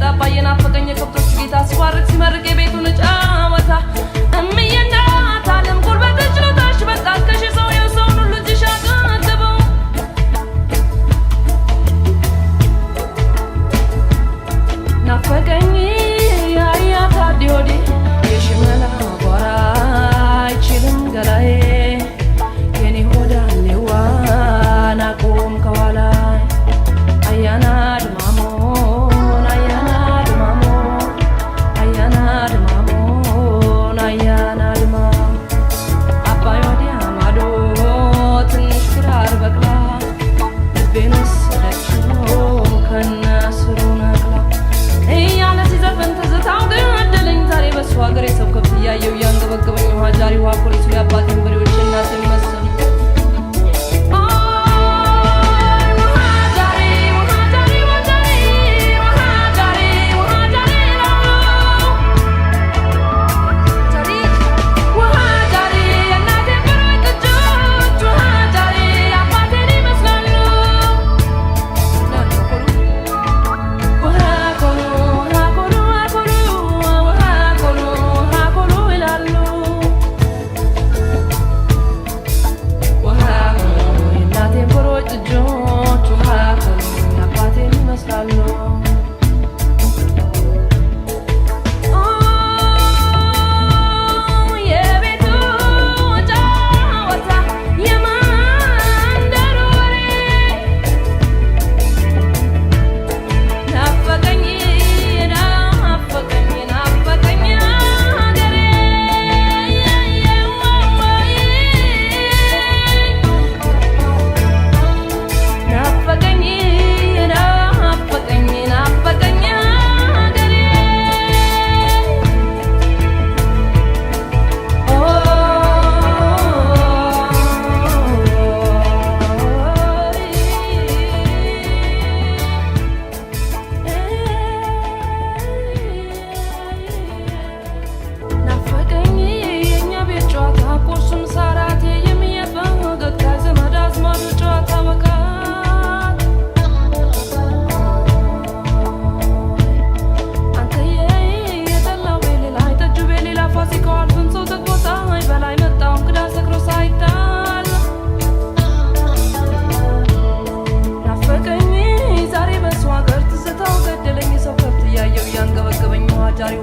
አባዬ ናፈቀኝ የከብቶች ጌታ ሲባርክ ሲመርቅ የቤቱን ጨዋታ እምዬ እናት ዓለም ጉልበትሽ ችሎታሽ በቃል ከሺ ሰው የሰውን ሁሉ እጅሽ አቀደበው ናፈቀኝ ያያ ታዲ ሆዴ የሽመላ አቧራ አይችልም ገላዬ የኔ ሆዳሌዋ ናቆም ከኋላ አያና ድማሞን አያና ድማሞን አያና ድማሞን አያና ድማም አባይ ወዲያ ማዶ ትንሽ ክራር በቅላ ልቤን ወሰደችው ከነስሩ ነቅላ እያለ ሲዘፈን ትዝታው ገደለኝ ዛሬ በሱ ሀገር የሰው ከብት እያየው እያንገበገበኝ ውሃ ጃሪ ውሃ ፖሊሱ የአባቴን በሬዎች እናትን መሰሉ Dari